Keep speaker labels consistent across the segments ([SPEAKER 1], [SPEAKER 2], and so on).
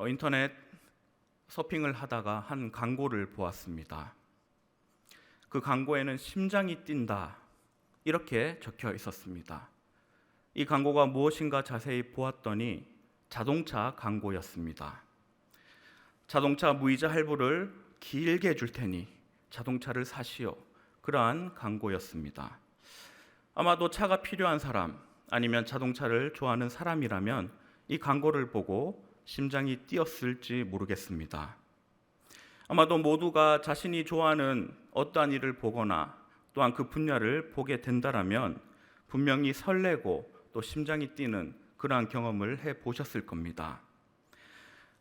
[SPEAKER 1] 인터넷 서핑을 하다가 한 광고를 보았습니다. 그 광고에는 심장이 뛴다 이렇게 적혀 있었습니다. 이 광고가 무엇인가 자세히 보았더니 자동차 광고였습니다. 자동차 무이자 할부를 길게 줄 테니 자동차를 사시오. 그러한 광고였습니다. 아마도 차가 필요한 사람 아니면 자동차를 좋아하는 사람이라면 이 광고를 보고 심장이 뛰었을지 모르겠습니다. 아마도 모두가 자신이 좋아하는 어떠한 일을 보거나 또한 그 분야를 보게 된다라면 분명히 설레고 또 심장이 뛰는 그러한 경험을 해보셨을 겁니다.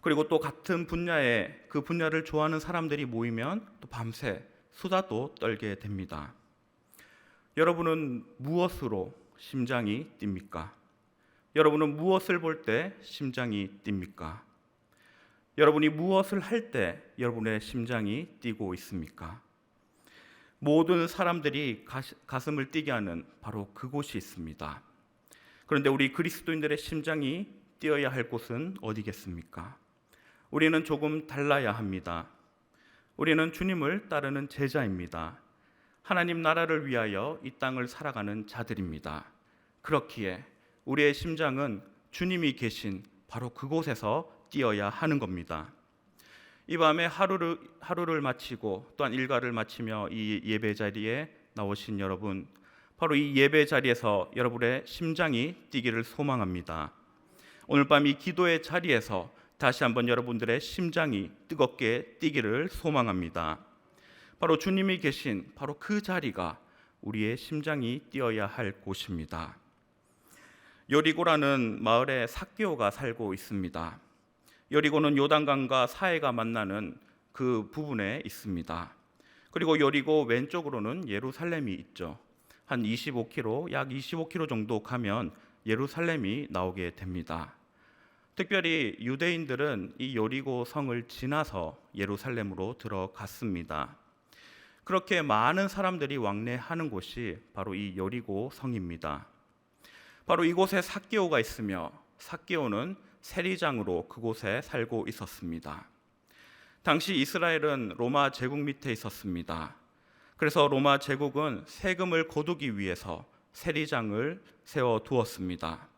[SPEAKER 1] 그리고 또 같은 분야에 그 분야를 좋아하는 사람들이 모이면 또 밤새 수다도 떨게 됩니다. 여러분은 무엇으로 심장이 뜁니까? 여러분은 무엇을 볼 때 심장이 뜁니까? 여러분이 무엇을 할 때 여러분의 심장이 뛰고 있습니까? 모든 사람들이 가슴을 뛰게 하는 바로 그곳이 있습니다. 그런데 우리 그리스도인들의 심장이 뛰어야 할 곳은 어디겠습니까? 우리는 조금 달라야 합니다. 우리는 주님을 따르는 제자입니다. 하나님 나라를 위하여 이 땅을 살아가는 자들입니다. 그렇기에 우리의 심장은 주님이 계신 바로 그곳에서 뛰어야 하는 겁니다. 이 밤에 하루를 마치고 또한 일과를 마치며 이 예배 자리에 나오신 여러분, 바로 이 예배 자리에서 여러분의 심장이 뛰기를 소망합니다. 오늘 밤 이 기도의 자리에서 다시 한번 여러분들의 심장이 뜨겁게 뛰기를 소망합니다. 바로 주님이 계신 바로 그 자리가 우리의 심장이 뛰어야 할 곳입니다. 여리고라는 마을에 삭개오가 살고 있습니다. 여리고는 요단강과 사해가 만나는 그 부분에 있습니다. 그리고 여리고 왼쪽으로는 예루살렘이 있죠. 한 25km, 약 25km 정도 가면 예루살렘이 나오게 됩니다. 특별히 유대인들은 이 여리고 성을 지나서 예루살렘으로 들어갔습니다. 그렇게 많은 사람들이 왕래하는 곳이 바로 이 여리고 성입니다. 바로 이곳에 삭개오가 있으며 삭개오는 세리장으로 그곳에 살고 있었습니다. 당시 이스라엘은 로마 제국 밑에 있었습니다. 그래서 로마 제국은 세금을 거두기 위해서 세리장을 세워두었습니다.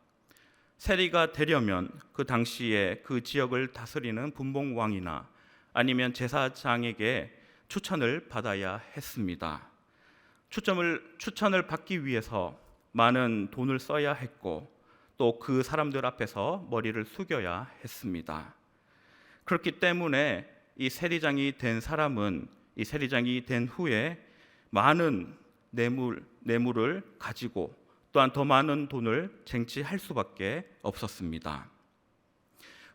[SPEAKER 1] 세리가 되려면 그 당시에 그 지역을 다스리는 분봉왕이나 아니면 제사장에게 추천을 받아야 했습니다. 추천을 받기 위해서 많은 돈을 써야 했고 또 그 사람들 앞에서 머리를 숙여야 했습니다. 그렇기 때문에 이 세리장이 된 사람은 이 세리장이 된 후에 많은 뇌물을 가지고 또한 더 많은 돈을 쟁취할 수밖에 없었습니다.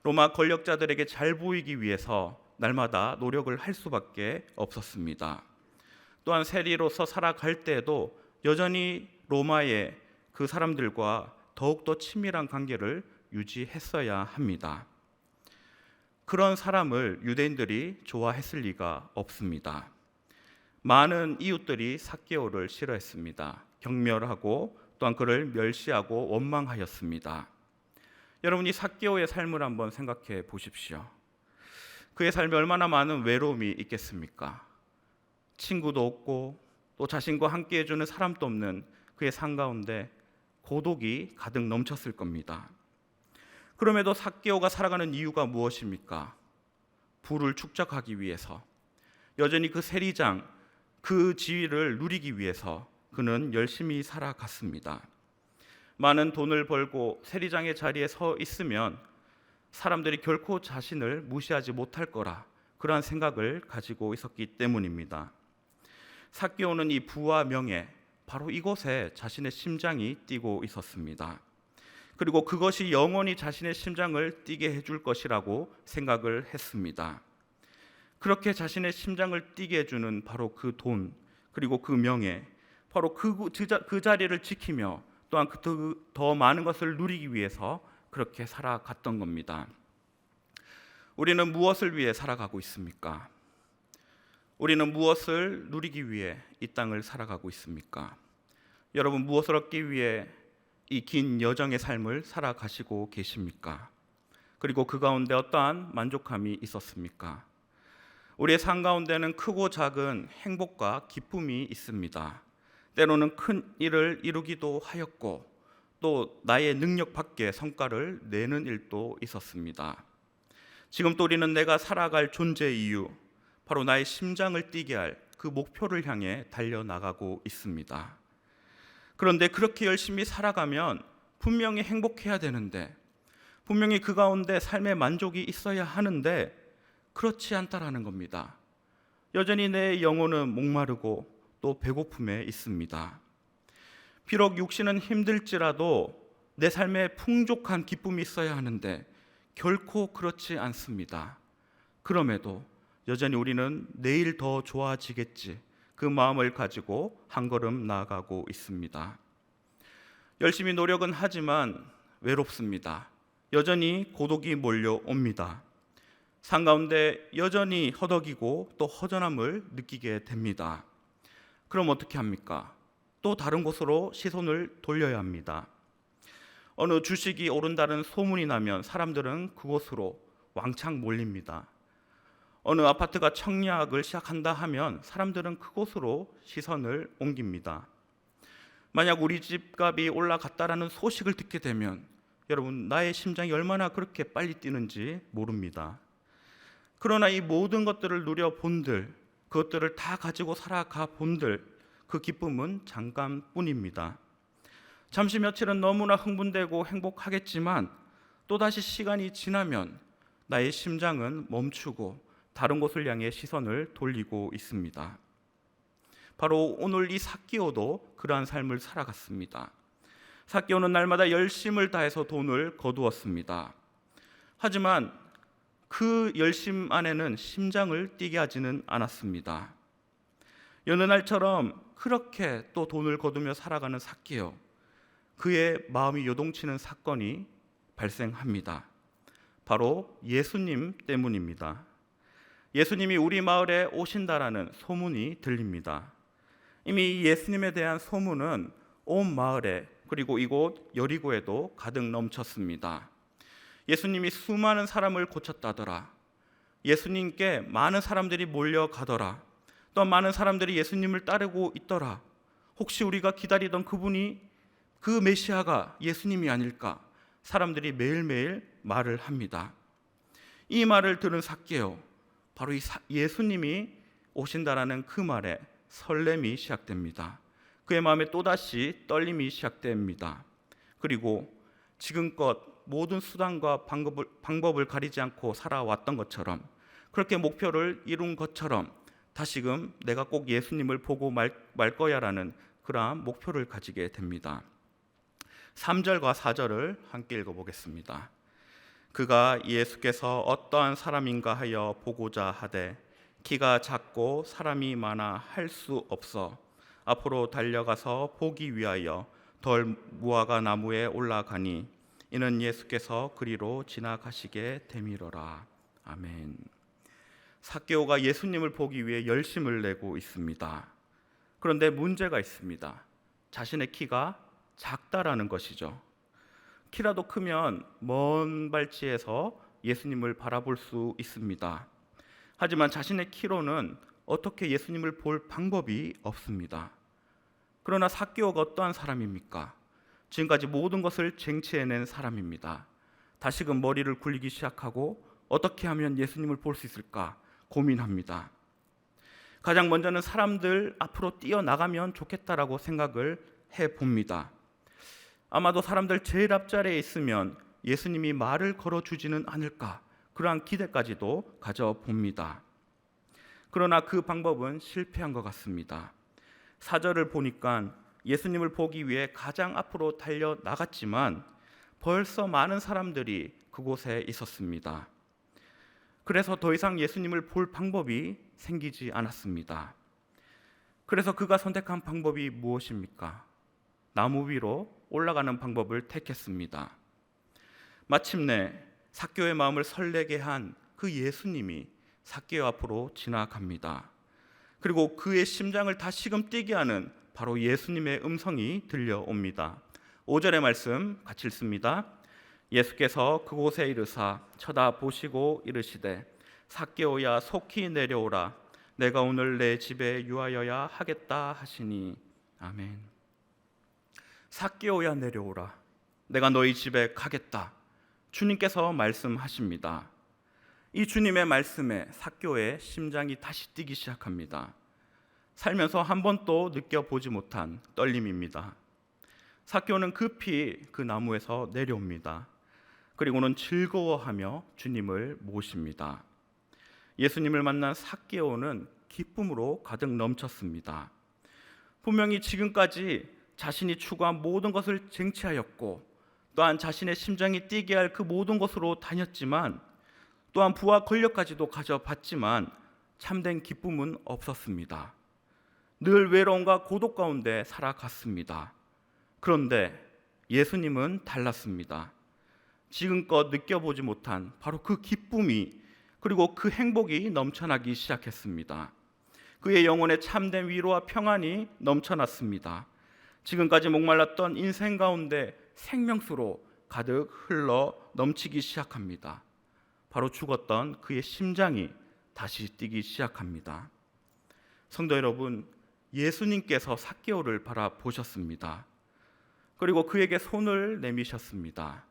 [SPEAKER 1] 로마 권력자들에게 잘 보이기 위해서 날마다 노력을 할 수밖에 없었습니다. 또한 세리로서 살아갈 때에도 여전히 로마의 그 사람들과 더욱더 친밀한 관계를 유지했어야 합니다. 그런 사람을 유대인들이 좋아했을 리가 없습니다. 많은 이웃들이 삭개오를 싫어했습니다. 경멸하고 또한 그를 멸시하고 원망하였습니다. 여러분이 삭개오의 삶을 한번 생각해 보십시오. 그의 삶에 얼마나 많은 외로움이 있겠습니까? 친구도 없고 또 자신과 함께 해주는 사람도 없는 그의 삶 가운데 고독이 가득 넘쳤을 겁니다. 그럼에도 삭개오가 살아가는 이유가 무엇입니까? 부를 축적하기 위해서, 여전히 그 세리장, 그 지위를 누리기 위해서 그는 열심히 살아갔습니다. 많은 돈을 벌고 세리장의 자리에 서 있으면 사람들이 결코 자신을 무시하지 못할 거라 그러한 생각을 가지고 있었기 때문입니다. 삭개오는 이 부와 명예, 바로 이곳에 자신의 심장이 뛰고 있었습니다. 그리고 그것이 영원히 자신의 심장을 뛰게 해줄 것이라고 생각을 했습니다. 그렇게 자신의 심장을 뛰게 해주는 바로 그 돈, 그리고 그 명예, 바로 그 자리를 지키며 또한 더 많은 것을 누리기 위해서 그렇게 살아갔던 겁니다. 우리는 무엇을 위해 살아가고 있습니까? 우리는 무엇을 누리기 위해 이 땅을 살아가고 있습니까? 여러분, 무엇을 얻기 위해 이 긴 여정의 삶을 살아가시고 계십니까? 그리고 그 가운데 어떠한 만족함이 있었습니까? 우리의 삶 가운데는 크고 작은 행복과 기쁨이 있습니다. 때로는 큰 일을 이루기도 하였고 또 나의 능력 밖의 성과를 내는 일도 있었습니다. 지금 또 우리는 내가 살아갈 존재 이유, 바로 나의 심장을 뛰게 할 그 목표를 향해 달려나가고 있습니다. 그런데 그렇게 열심히 살아가면 분명히 행복해야 되는데, 분명히 그 가운데 삶의 만족이 있어야 하는데 그렇지 않다라는 겁니다. 여전히 내 영혼은 목마르고 또 배고픔에 있습니다. 비록 육신은 힘들지라도 내 삶에 풍족한 기쁨이 있어야 하는데 결코 그렇지 않습니다. 그럼에도 여전히 우리는 내일 더 좋아지겠지, 그 마음을 가지고 한 걸음 나아가고 있습니다. 열심히 노력은 하지만 외롭습니다. 여전히 고독이 몰려옵니다. 삶 가운데 여전히 허덕이고 또 허전함을 느끼게 됩니다. 그럼 어떻게 합니까? 또 다른 곳으로 시선을 돌려야 합니다. 어느 주식이 오른다는 소문이 나면 사람들은 그곳으로 왕창 몰립니다. 어느 아파트가 청약을 시작한다 하면 사람들은 그곳으로 시선을 옮깁니다. 만약 우리 집값이 올라갔다라는 소식을 듣게 되면 여러분, 나의 심장이 얼마나 그렇게 빨리 뛰는지 모릅니다. 그러나 이 모든 것들을 누려본들, 그것들을 다 가지고 살아가 본들, 그 기쁨은 잠깐뿐입니다. 잠시 며칠은 너무나 흥분되고 행복하겠지만 또다시 시간이 지나면 나의 심장은 멈추고 다른 곳을 향해 시선을 돌리고 있습니다. 바로 오늘 이 삭개오도 그러한 삶을 살아갔습니다. 삭개오는 날마다 열심을 다해서 돈을 거두었습니다. 하지만 그 열심 안에는 심장을 뛰게 하지는 않았습니다. 여느 날처럼 그렇게 또 돈을 거두며 살아가는 삭개오, 그의 마음이 요동치는 사건이 발생합니다. 바로 예수님 때문입니다. 예수님이 우리 마을에 오신다라는 소문이 들립니다. 이미 예수님에 대한 소문은 온 마을에, 그리고 이곳 여리고에도 가득 넘쳤습니다. 예수님이 수많은 사람을 고쳤다더라. 예수님께 많은 사람들이 몰려가더라. 또 많은 사람들이 예수님을 따르고 있더라. 혹시 우리가 기다리던 그분이, 그 메시아가 예수님이 아닐까? 사람들이 매일매일 말을 합니다. 이 말을 들은 삭개오, 바로 이 예수님이 오신다라는 그 말에 설렘이 시작됩니다. 그의 마음에 또다시 떨림이 시작됩니다. 그리고 지금껏 모든 수단과 방법을 가리지 않고 살아왔던 것처럼, 그렇게 목표를 이룬 것처럼 다시금 내가 꼭 예수님을 보고 말 거야라는 그러한 목표를 가지게 됩니다. 3절과 4절을 함께 읽어보겠습니다. 그가 예수께서 어떠한 사람인가 하여 보고자 하되 키가 작고 사람이 많아 할 수 없어 앞으로 달려가서 보기 위하여 덜 무화과 나무에 올라가니 이는 예수께서 그리로 지나가시게 되미러라. 아멘. 삭개오가 예수님을 보기 위해 열심을 내고 있습니다. 그런데 문제가 있습니다. 자신의 키가 작다라는 것이죠. 키라도 크면 먼 발치에서 예수님을 바라볼 수 있습니다. 하지만 자신의 키로는 어떻게 예수님을 볼 방법이 없습니다. 그러나 삭개오가 어떠한 사람입니까? 지금까지 모든 것을 쟁취해낸 사람입니다. 다시금 머리를 굴리기 시작하고 어떻게 하면 예수님을 볼 수 있을까 고민합니다. 가장 먼저는 사람들 앞으로 뛰어나가면 좋겠다라고 생각을 해봅니다. 아마도 사람들 제일 앞자리에 있으면 예수님이 말을 걸어주지는 않을까, 그러한 기대까지도 가져봅니다. 그러나 그 방법은 실패한 것 같습니다. 4절을 보니까 예수님을 보기 위해 가장 앞으로 달려나갔지만 벌써 많은 사람들이 그곳에 있었습니다. 그래서 더 이상 예수님을 볼 방법이 생기지 않았습니다. 그래서 그가 선택한 방법이 무엇입니까? 나무 위로 올라가는 방법을 택했습니다. 마침내 삭개오의 마음을 설레게 한 그 예수님이 삭개오 앞으로 지나갑니다. 그리고 그의 심장을 다시금 뛰게 하는 바로 예수님의 음성이 들려옵니다. 5절의 말씀 같이 읽습니다. 예수께서 그곳에 이르사 쳐다보시고 이르시되 삭개오야 속히 내려오라 내가 오늘 내 집에 유하여야 하겠다 하시니. 아멘. 삭개오야 내려오라 내가 너희 집에 가겠다. 주님께서 말씀하십니다. 이 주님의 말씀에 삭개오의 심장이 다시 뛰기 시작합니다. 살면서 한 번도 느껴보지 못한 떨림입니다. 삭개오는 급히 그 나무에서 내려옵니다. 그리고는 즐거워하며 주님을 모십니다. 예수님을 만난 삭개오는 기쁨으로 가득 넘쳤습니다. 분명히 지금까지 자신이 추구한 모든 것을 쟁취하였고 또한 자신의 심장이 뛰게 할 그 모든 곳으로 다녔지만 또한 부와 권력까지도 가져봤지만 참된 기쁨은 없었습니다. 늘 외로움과 고독 가운데 살아갔습니다. 그런데 예수님은 달랐습니다. 지금껏 느껴보지 못한 바로 그 기쁨이 그리고 그 행복이 넘쳐나기 시작했습니다. 그의 영혼에 참된 위로와 평안이 넘쳐났습니다. 지금까지 목말랐던 인생 가운데 생명수로 가득 흘러 넘치기 시작합니다. 바로 죽었던 그의 심장이 다시 뛰기 시작합니다. 성도 여러분, 예수님께서 삭개오를 바라보셨습니다. 그리고 그에게 손을 내미셨습니다.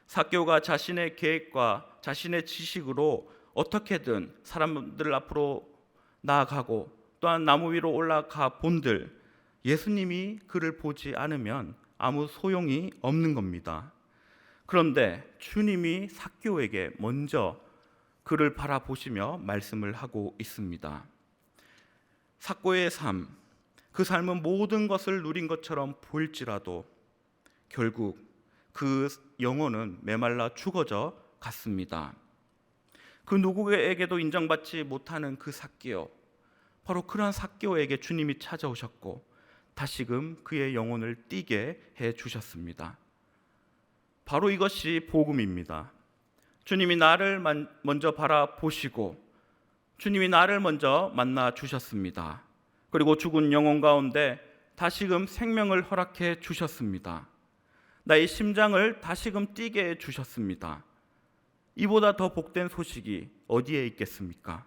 [SPEAKER 1] 삭개오가 자신의 계획과 자신의 지식으로 어떻게든 사람들 앞으로 나아가고 또한 나무 위로 올라가 본들 예수님이 그를 보지 않으면 아무 소용이 없는 겁니다. 그런데 주님이 삭개오에게 먼저 그를 바라보시며 말씀을 하고 있습니다. 삭개오의 삶, 그 삶은 모든 것을 누린 것처럼 보일지라도 결국 그 영혼은 메말라 죽어져 갔습니다. 그 누구에게도 인정받지 못하는 그 삭개오, 바로 그러한 삭개오에게 주님이 찾아오셨고 다시금 그의 영혼을 뛰게 해주셨습니다. 바로 이것이 복음입니다. 주님이 나를 먼저 바라보시고 주님이 나를 먼저 만나 주셨습니다. 그리고 죽은 영혼 가운데 다시금 생명을 허락해 주셨습니다. 나의 심장을 다시금 뛰게 해주셨습니다. 이보다 더 복된 소식이 어디에 있겠습니까?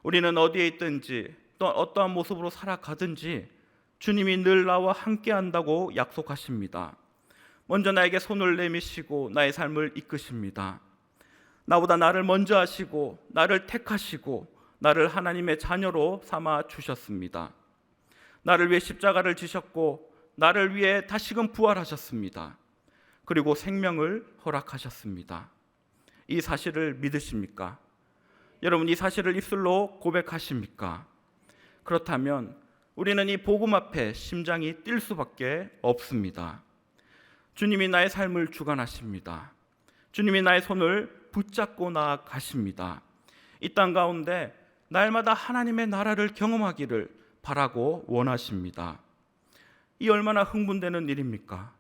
[SPEAKER 1] 우리는 어디에 있든지 또 어떠한 모습으로 살아가든지 주님이 늘 나와 함께 한다고 약속하십니다. 먼저 나에게 손을 내미시고 나의 삶을 이끄십니다. 나보다 나를 먼저 하시고 나를 택하시고 나를 하나님의 자녀로 삼아 주셨습니다. 나를 위해 십자가를 지셨고 나를 위해 다시금 부활하셨습니다. 그리고 생명을 허락하셨습니다. 이 사실을 믿으십니까? 여러분, 이 사실을 입술로 고백하십니까? 그렇다면 우리는 이 복음 앞에 심장이 뛸 수밖에 없습니다. 주님이 나의 삶을 주관하십니다. 주님이 나의 손을 붙잡고 나아가십니다. 이 땅 가운데 날마다 하나님의 나라를 경험하기를 바라고 원하십니다. 이 얼마나 흥분되는 일입니까?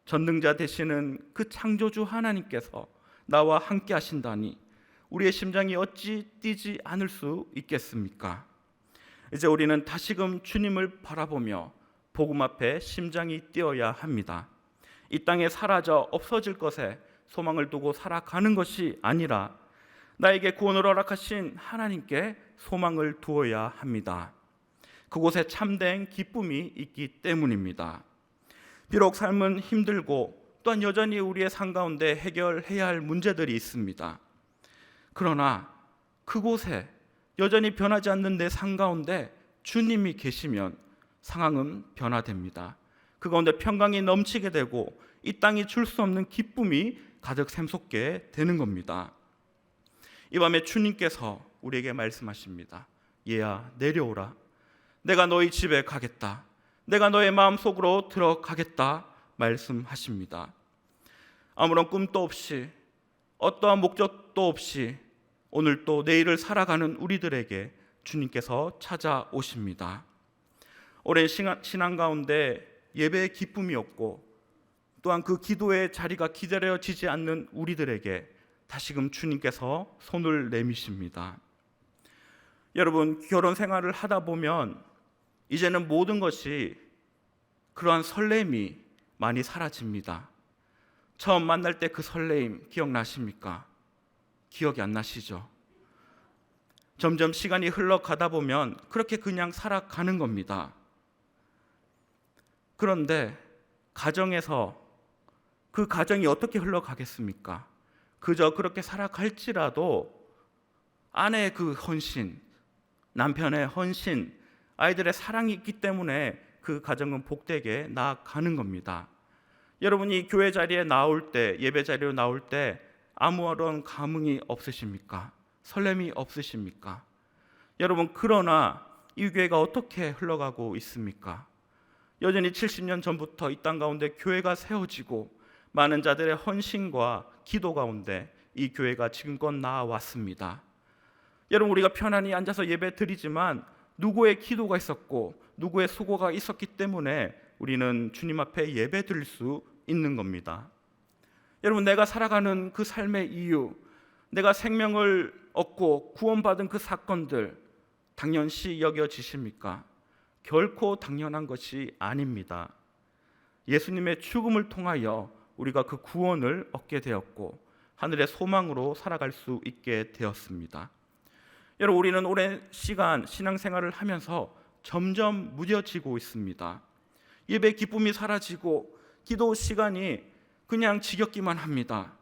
[SPEAKER 1] 전능자 되시는 그 창조주 하나님께서 나와 함께 하신다니 우리의 심장이 어찌 뛰지 않을 수 있겠습니까? 이제 우리는 다시금 주님을 바라보며 복음 앞에 심장이 뛰어야 합니다. 이 땅에 사라져 없어질 것에 소망을 두고 살아가는 것이 아니라 나에게 구원을 허락하신 하나님께 소망을 두어야 합니다. 그곳에 참된 기쁨이 있기 때문입니다. 비록 삶은 힘들고 또한 여전히 우리의 삶 가운데 해결해야 할 문제들이 있습니다. 그러나 그곳에 여전히 변하지 않는 내 삶 가운데 주님이 계시면 상황은 변화됩니다. 그 가운데 평강이 넘치게 되고 이 땅이 줄 수 없는 기쁨이 가득 샘솟게 되는 겁니다. 이 밤에 주님께서 우리에게 말씀하십니다. 얘야, 내려오라. 내가 너희 집에 가겠다. 내가 너의 마음속으로 들어가겠다 말씀하십니다. 아무런 꿈도 없이 어떠한 목적도 없이 오늘 또 내일을 살아가는 우리들에게 주님께서 찾아오십니다. 오랜 신앙 가운데 예배의 기쁨이 없고 또한 그 기도의 자리가 기다려지지 않는 우리들에게 다시금 주님께서 손을 내미십니다. 여러분, 결혼 생활을 하다 보면 이제는 모든 것이 그러한 설렘이 많이 사라집니다. 처음 만날 때 그 설레임 기억나십니까? 기억이 안 나시죠? 점점 시간이 흘러가다 보면 그렇게 그냥 살아가는 겁니다. 그런데 가정에서 그 가정이 어떻게 흘러가겠습니까? 그저 그렇게 살아갈지라도 아내의 그 헌신, 남편의 헌신, 아이들의 사랑이 있기 때문에 그 가정은 복되게 나아가는 겁니다. 여러분이 교회 자리에 나올 때, 예배 자리로 나올 때 아무런 감흥이 없으십니까? 설렘이 없으십니까? 여러분, 그러나 이 교회가 어떻게 흘러가고 있습니까? 여전히 70년 전부터 이 땅 가운데 교회가 세워지고 많은 자들의 헌신과 기도 가운데 이 교회가 지금껏 나아왔습니다. 여러분, 우리가 편안히 앉아서 예배 드리지만 누구의 기도가 있었고 누구의 수고가 있었기 때문에 우리는 주님 앞에 예배 드릴 수 있는 겁니다. 여러분, 내가 살아가는 그 삶의 이유, 내가 생명을 얻고 구원받은 그 사건들 당연시 여겨지십니까? 결코 당연한 것이 아닙니다. 예수님의 죽음을 통하여 우리가 그 구원을 얻게 되었고 하늘의 소망으로 살아갈 수 있게 되었습니다. 여러분, 우리는 오랜 시간 신앙생활을 하면서 점점 무뎌지고 있습니다. 예배 기쁨이 사라지고 기도 시간이 그냥 지겹기만 합니다.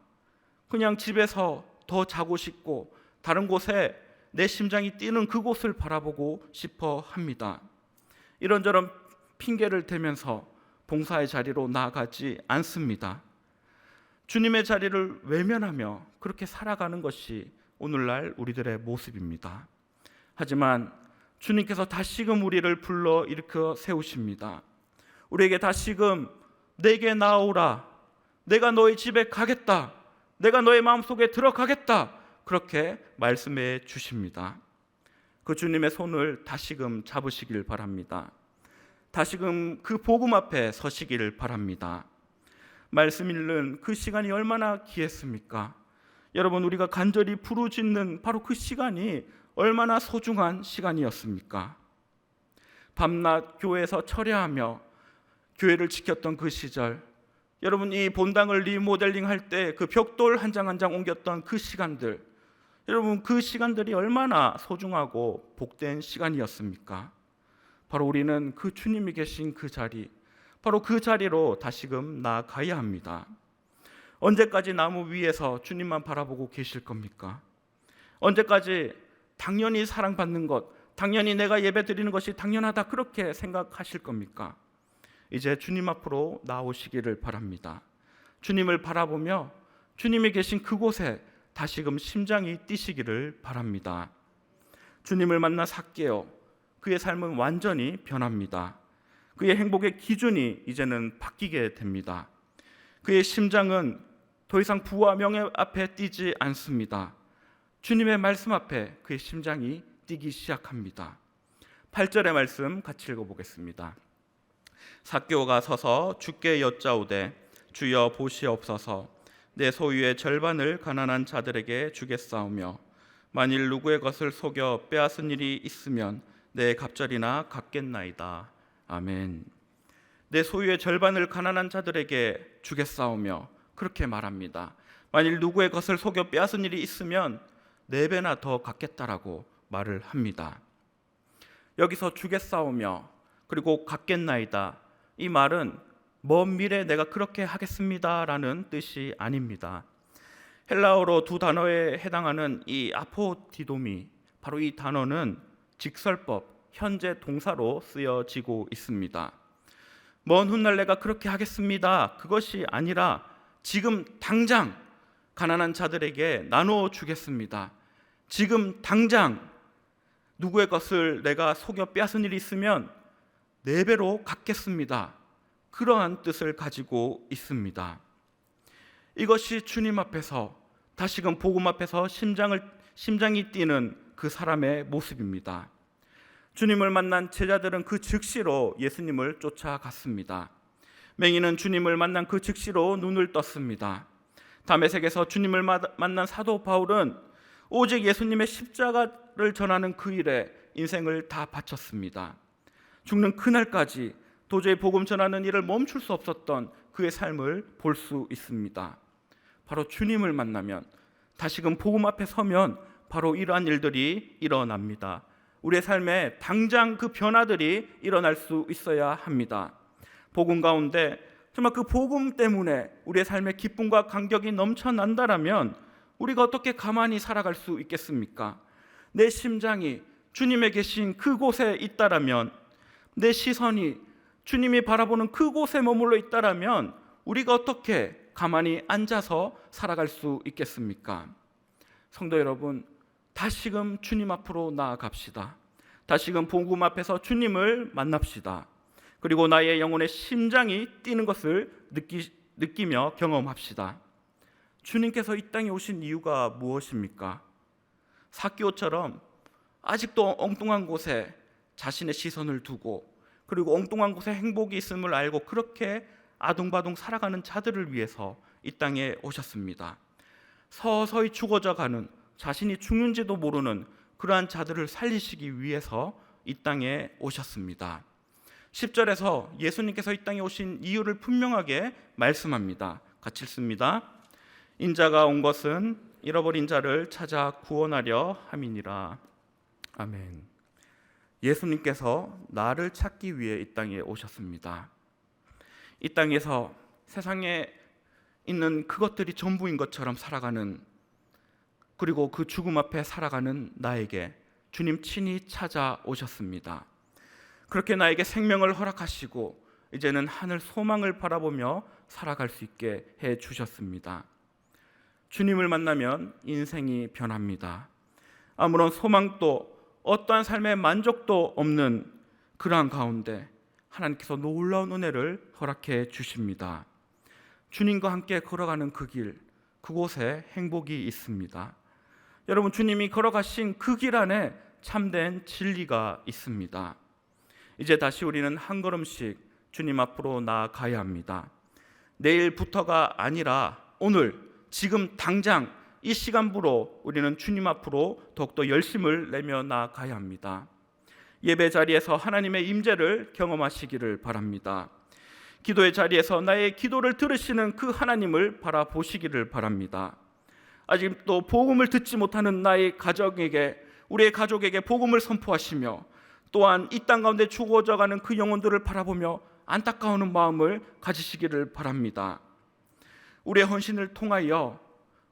[SPEAKER 1] 그냥 집에서 더 자고 싶고 다른 곳에 내 심장이 뛰는 그곳을 바라보고 싶어 합니다. 이런저런 핑계를 대면서 봉사의 자리로 나아가지 않습니다. 주님의 자리를 외면하며 그렇게 살아가는 것이 오늘날 우리들의 모습입니다. 하지만 주님께서 다시금 우리를 불러 일으켜 세우십니다. 우리에게 다시금 내게 나오라, 내가 너희 집에 가겠다, 내가 너의 마음속에 들어가겠다, 그렇게 말씀해 주십니다. 그 주님의 손을 다시금 잡으시길 바랍니다. 다시금 그 복음 앞에 서시기를 바랍니다. 말씀 읽는 그 시간이 얼마나 귀했습니까? 여러분, 우리가 간절히 부르짖는 바로 그 시간이 얼마나 소중한 시간이었습니까? 밤낮 교회에서 철야하며 교회를 지켰던 그 시절, 여러분, 이 본당을 리모델링 할 때 그 벽돌 한 장 한 장 옮겼던 그 시간들, 여러분, 그 시간들이 얼마나 소중하고 복된 시간이었습니까? 바로 우리는 그 주님이 계신 그 자리, 바로 그 자리로 다시금 나아가야 합니다. 언제까지 나무 위에서 주님만 바라보고 계실 겁니까? 언제까지 당연히 사랑받는 것, 당연히 내가 예배 드리는 것이 당연하다, 그렇게 생각하실 겁니까? 이제 주님 앞으로 나오시기를 바랍니다. 주님을 바라보며 주님이 계신 그곳에 다시금 심장이 뛰시기를 바랍니다. 주님을 만나 삭개오, 그의 삶은 완전히 변합니다. 그의 행복의 기준이 이제는 바뀌게 됩니다. 그의 심장은 더 이상 부와 명예 앞에 뛰지 않습니다. 주님의 말씀 앞에 그의 심장이 뛰기 시작합니다. 8절의 말씀 같이 읽어보겠습니다. 삭개오가 서서 주께 여짜오되 주여 보시옵소서, 내 소유의 절반을 가난한 자들에게 주겠사오며 만일 누구의 것을 속여 빼앗은 일이 있으면 내 갑절이나 갚겠나이다. 아멘. 내 소유의 절반을 가난한 자들에게 주겠사오며, 그렇게 말합니다. 만일 누구의 것을 속여 빼앗은 일이 있으면 4배나 더 갚겠다라고 말을 합니다. 여기서 주겠사오며 그리고 갚겠나이다, 이 말은 먼 미래에 내가 그렇게 하겠습니다라는 뜻이 아닙니다. 헬라어로 두 단어에 해당하는 이 아포디도미, 바로 이 단어는 직설법, 현재 동사로 쓰여지고 있습니다. 먼 훗날 내가 그렇게 하겠습니다, 그것이 아니라 지금 당장 가난한 자들에게 나누어 주겠습니다. 지금 당장 누구의 것을 내가 속여 빼앗은 일이 있으면 4배로 갚겠습니다, 그러한 뜻을 가지고 있습니다. 이것이 주님 앞에서 다시금 복음 앞에서 심장이 뛰는 그 사람의 모습입니다. 주님을 만난 제자들은 그 즉시로 예수님을 쫓아갔습니다. 맹인은 주님을 만난 그 즉시로 눈을 떴습니다. 다메섹에서 주님을 만난 사도 바울은 오직 예수님의 십자가를 전하는 그 일에 인생을 다 바쳤습니다. 죽는 그날까지 도저히 복음 전하는 일을 멈출 수 없었던 그의 삶을 볼 수 있습니다. 바로 주님을 만나면, 다시금 복음 앞에 서면 바로 이러한 일들이 일어납니다. 우리의 삶에 당장 그 변화들이 일어날 수 있어야 합니다. 복음 가운데 정말 그 복음 때문에 우리의 삶에 기쁨과 감격이 넘쳐난다라면 우리가 어떻게 가만히 살아갈 수 있겠습니까? 내 심장이 주님의 계신 그곳에 있다라면, 내 시선이 주님이 바라보는 그곳에 머물러 있다라면 우리가 어떻게 가만히 앉아서 살아갈 수 있겠습니까? 성도 여러분, 다시금 주님 앞으로 나아갑시다. 다시금 복음 앞에서 주님을 만납시다. 그리고 나의 영혼의 심장이 뛰는 것을 느끼며 경험합시다. 주님께서 이 땅에 오신 이유가 무엇입니까? 삭개오처럼 아직도 엉뚱한 곳에 자신의 시선을 두고, 그리고 엉뚱한 곳에 행복이 있음을 알고 그렇게 아둥바둥 살아가는 자들을 위해서 이 땅에 오셨습니다. 서서히 죽어져 가는, 자신이 죽는지도 모르는 그러한 자들을 살리시기 위해서 이 땅에 오셨습니다. 10절에서 예수님께서 이 땅에 오신 이유를 분명하게 말씀합니다. 같이 읽습니다. 인자가 온 것은 잃어버린 자를 찾아 구원하려 함이니라. 아멘. 예수님께서 나를 찾기 위해 이 땅에 오셨습니다. 이 땅에서 세상에 있는 그것들이 전부인 것처럼 살아가는, 그리고 그 죽음 앞에 살아가는 나에게 주님 친히 찾아오셨습니다. 그렇게 나에게 생명을 허락하시고 이제는 하늘 소망을 바라보며 살아갈 수 있게 해 주셨습니다. 주님을 만나면 인생이 변합니다. 아무런 소망도 어떠한 삶의 만족도 없는 그러한 가운데 하나님께서 놀라운 은혜를 허락해 주십니다. 주님과 함께 걸어가는 그 길, 그곳에 행복이 있습니다. 여러분, 주님이 걸어가신 그 길 안에 참된 진리가 있습니다. 이제 다시 우리는 한 걸음씩 주님 앞으로 나아가야 합니다. 내일부터가 아니라 오늘, 지금 당장 이 시간부로 우리는 주님 앞으로 더욱더 열심을 내며 나아가야 합니다. 예배 자리에서 하나님의 임재를 경험하시기를 바랍니다. 기도의 자리에서 나의 기도를 들으시는 그 하나님을 바라보시기를 바랍니다. 아직도 복음을 듣지 못하는 나의 가족에게, 우리의 가족에게 복음을 선포하시며, 또한 이 땅 가운데 죽어져가는 그 영혼들을 바라보며 안타까워하는 마음을 가지시기를 바랍니다. 우리의 헌신을 통하여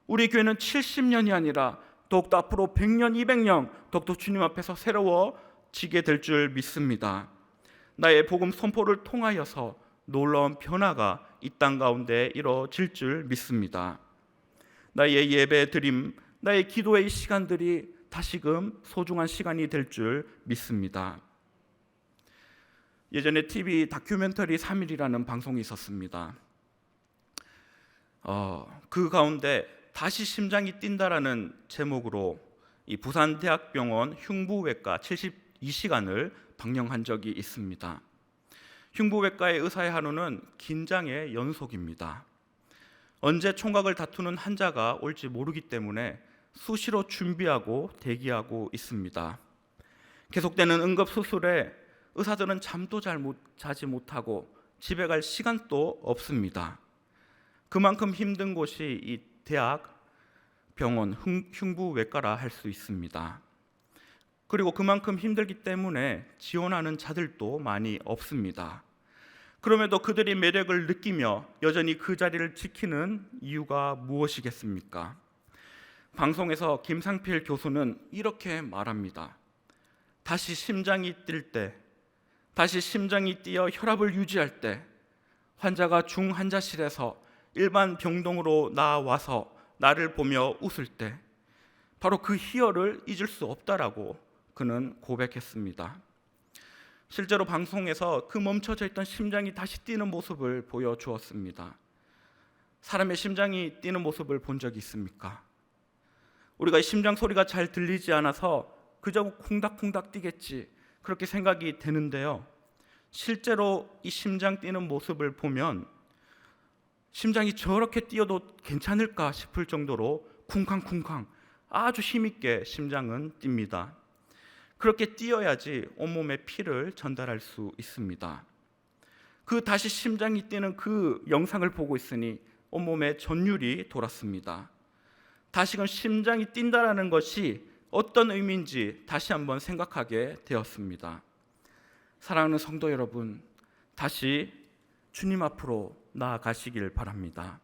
[SPEAKER 1] 우리 교회는 70년이 아니라 더욱더 앞으로 100년, 200년 더욱더 주님 앞에서 새로워지게 될 줄 믿습니다. 나의 복음 선포를 통하여서 놀라운 변화가 이 땅 가운데 이루어질 줄 믿습니다. 나의 예배 드림, 나의 기도의 이 시간들이 다시금 소중한 시간이 될 줄 믿습니다. 예전에 TV 다큐멘터리 3일이라는 방송이 있었습니다. 그 가운데 다시 심장이 뛴다라는 제목으로 이 부산대학병원 흉부외과 72시간을 방영한 적이 있습니다. 흉부외과의 의사의 하루는 긴장의 연속입니다. 언제 총각을 다투는 환자가 올지 모르기 때문에 수시로 준비하고 대기하고 있습니다. 계속되는 응급수술에 의사들은 잠도 자지 못하고 집에 갈 시간도 없습니다. 그만큼 힘든 곳이 이 대학병원 흉부외과라 할 수 있습니다. 그리고 그만큼 힘들기 때문에 지원하는 자들도 많이 없습니다. 그럼에도 그들이 매력을 느끼며 여전히 그 자리를 지키는 이유가 무엇이겠습니까? 방송에서 김상필 교수는 이렇게 말합니다. 다시 심장이 뛸 때, 다시 심장이 뛰어 혈압을 유지할 때, 환자가 중환자실에서 일반 병동으로 나와서 나를 보며 웃을 때, 바로 그 희열을 잊을 수 없다라고 그는 고백했습니다. 실제로 방송에서 그 멈춰져 있던 심장이 다시 뛰는 모습을 보여주었습니다. 사람의 심장이 뛰는 모습을 본 적이 있습니까? 우리가 심장 소리가 잘 들리지 않아서 그저 콩닥콩닥 뛰겠지, 그렇게 생각이 되는데요. 실제로 이 심장 뛰는 모습을 보면 심장이 저렇게 뛰어도 괜찮을까 싶을 정도로 쿵쾅쿵쾅 아주 힘있게 심장은 뜁니다. 그렇게 뛰어야지 온몸에 피를 전달할 수 있습니다. 그 다시 심장이 뛰는 그 영상을 보고 있으니 온몸에 전율이 돌았습니다. 다시금 심장이 뛴다라는 것이 어떤 의미인지 다시 한번 생각하게 되었습니다. 사랑하는 성도 여러분, 다시 주님 앞으로 나아가시길 바랍니다.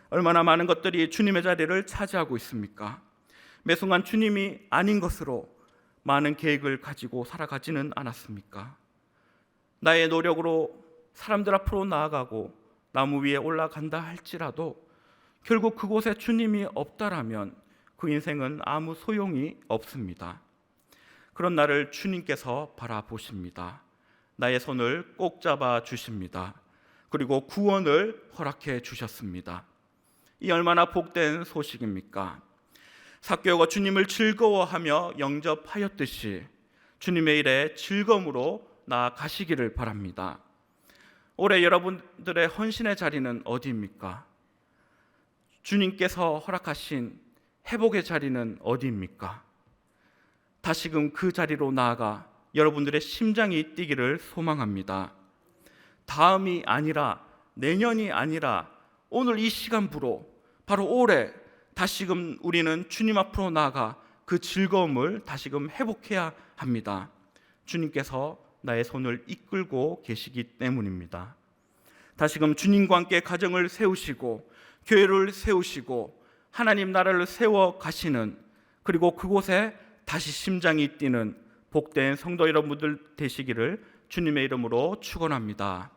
[SPEAKER 1] 얼마나 많은 것들이 주님의 자리를 차지하고 있습니까? 매 순간 주님이 아닌 것으로 많은 계획을 가지고 살아가지는 않았습니까? 나의 노력으로 사람들 앞으로 나아가고 나무 위에 올라간다 할지라도 결국 그곳에 주님이 없다라면 그 인생은 아무 소용이 없습니다. 그런 나를 주님께서 바라보십니다. 나의 손을 꼭 잡아 주십니다. 그리고 구원을 허락해 주셨습니다. 이 얼마나 복된 소식입니까? 삭개오가 주님을 즐거워하며 영접하였듯이 주님의 일에 즐거움으로 나아가시기를 바랍니다. 올해 여러분들의 헌신의 자리는 어디입니까? 주님께서 허락하신 회복의 자리는 어디입니까? 다시금 그 자리로 나아가 여러분들의 심장이 뛰기를 소망합니다. 다음이 아니라, 내년이 아니라 오늘 이 시간부로, 바로 올해 다시금 우리는 주님 앞으로 나아가 그 즐거움을 다시금 회복해야 합니다. 주님께서 나의 손을 이끌고 계시기 때문입니다. 다시금 주님과 함께 가정을 세우시고 교회를 세우시고 하나님 나라를 세워 가시는, 그리고 그곳에 다시 심장이 뛰는 복된 성도 여러분들 되시기를 주님의 이름으로 축원합니다.